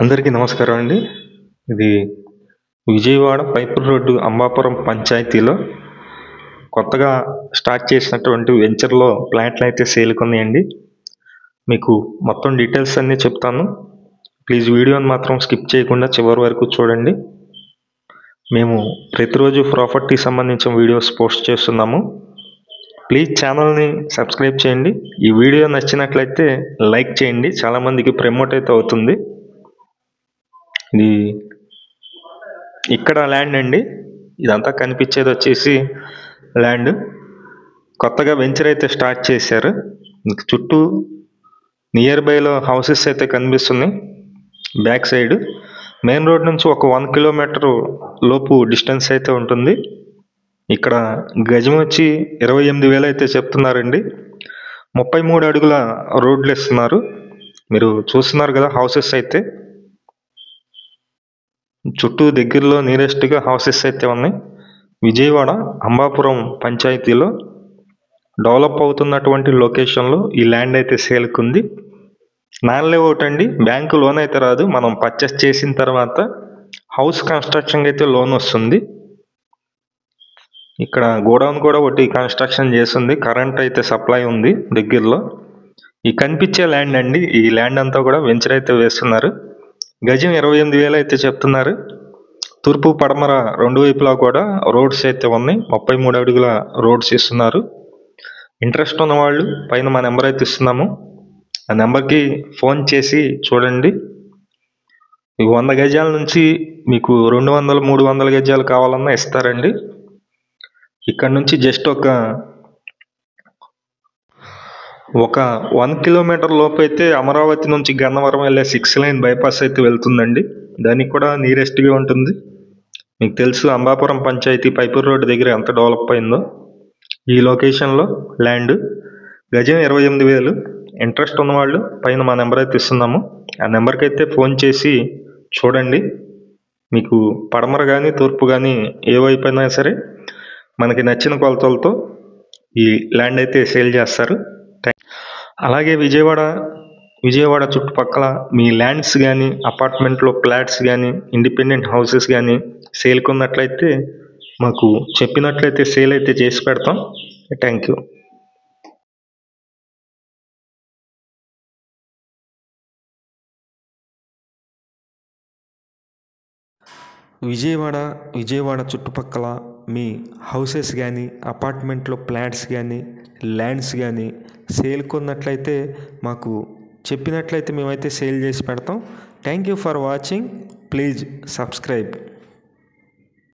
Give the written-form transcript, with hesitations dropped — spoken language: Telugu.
అందరికీ నమస్కారం అండి. ఇది విజయవాడ పైపుల్ రోడ్డు అంబాపురం పంచాయతీలో కొత్తగా స్టార్ట్ చేసినటువంటి వెంచర్లో ప్లాట్లు అయితే సేల్కి ఉన్నాయండి. మీకు మొత్తం డీటెయిల్స్ అన్నీ చెప్తాను. ప్లీజ్ వీడియోని మాత్రం స్కిప్ చేయకుండా చివరి వరకు చూడండి. మేము ప్రతిరోజు ప్రాపర్టీ సంబంధించిన వీడియోస్ పోస్ట్ చేస్తున్నాము. ప్లీజ్ ఛానల్ని సబ్స్క్రైబ్ చేయండి. ఈ వీడియో నచ్చినట్లయితే లైక్ చేయండి, చాలామందికి ప్రమోట్ అయితే అవుతుంది. ఇది ఇక్కడ ల్యాండ్ అండి, ఇదంతా కనిపించేది వచ్చేసి ల్యాండ్. కొత్తగా వెంచర్ అయితే స్టార్ట్ చేశారు. చుట్టూ నియర్ బైలో హౌసెస్ అయితే కనిపిస్తున్నాయి. బ్యాక్ సైడ్ మెయిన్ రోడ్ నుంచి ఒక 1 కిలోమీటర్ లోపు డిస్టెన్స్ అయితే ఉంటుంది. ఇక్కడ గజం వచ్చి 28,000 అయితే చెప్తున్నారండి. 33 అడుగుల రోడ్లు ఇస్తున్నారు. మీరు చూస్తున్నారు కదా హౌసెస్ అయితే. చుట్టూ దగ్గరలో నియరెస్ట్గా హౌసెస్ అయితే ఉన్నాయి. విజయవాడ అంబాపురం పంచాయతీలో డెవలప్ అవుతున్నటువంటి లొకేషన్లో ఈ ల్యాండ్ అయితే సేల్కి ఉంది. నాన్ లేఅవుట్ అండి, బ్యాంకు లోన్ అయితే రాదు. మనం పర్చేస్ చేసిన తర్వాత హౌస్ కన్స్ట్రక్షన్ అయితే లోన్ వస్తుంది. ఇక్కడ గోడౌన్ కూడా ఒకటి కన్స్ట్రక్షన్ చేస్తుంది. కరెంట్ అయితే సప్లై ఉంది దగ్గరలో. ఈ కనిపించే ల్యాండ్ అండి, ఈ ల్యాండ్ అంతా కూడా వెంచర్ అయితే వేస్తున్నారు. గజం 28,000 అయితే చెప్తున్నారు. తూర్పు పడమర రెండు వైపులా కూడా రోడ్స్ అయితే ఉన్నాయి. 33 అడుగుల రోడ్స్ ఇస్తున్నారు. ఇంట్రెస్ట్ ఉన్న వాళ్ళు పైన మా నెంబర్ అయితే ఇస్తున్నాము, ఆ నెంబర్కి ఫోన్ చేసి చూడండి. 100 గజాల నుంచి మీకు 200, 300 గజాలు కావాలన్నా ఇస్తారండి. ఇక్కడ నుంచి జస్ట్ ఒక 1 కిలోమీటర్ లోపు అయితే అమరావతి నుంచి గన్నవరం వెళ్ళే 6 లైన్ బైపాస్ అయితే వెళ్తుందండి. దానికి కూడా నియరెస్ట్గా ఉంటుంది. మీకు తెలుసు అంబాపురం పంచాయతీ పైపుల్ రోడ్డు దగ్గర ఎంత డెవలప్ అయిందో. ఈ లొకేషన్లో ల్యాండ్ గజం 28,000. ఇంట్రెస్ట్ ఉన్నవాళ్ళు పైన మా నెంబర్ అయితే ఇస్తున్నాము, ఆ నెంబర్కి అయితే ఫోన్ చేసి చూడండి. మీకు పడమర కానీ తూర్పు కానీ ఏ వైపు అయినా సరే మనకి నచ్చిన కొలతలతో ఈ ల్యాండ్ అయితే సేల్ చేస్తారు. అలాగే విజయవాడ చుట్టుపక్కల మీ ల్యాండ్స్ కానీ అపార్ట్మెంట్లో ఫ్లాట్స్ కానీ ఇండిపెండెంట్ హౌసెస్ కానీ సేల్కి ఉన్నట్లయితే మాకు చెప్పినట్లయితే సేల్ అయితే చేసి పెడతాం. Thank you. విజయవాడ చుట్టుపక్కల మీ హౌసెస్ కానీ అపార్ట్మెంట్లో ఫ్లాట్స్ కానీ ల్యాండ్స్ కానీ సేల్కి ఉన్నట్లయితే మాకు చెప్పినట్లయితే మేమైతే సేల్ చేసి పెడతాం. Thank you for watching. Please subscribe.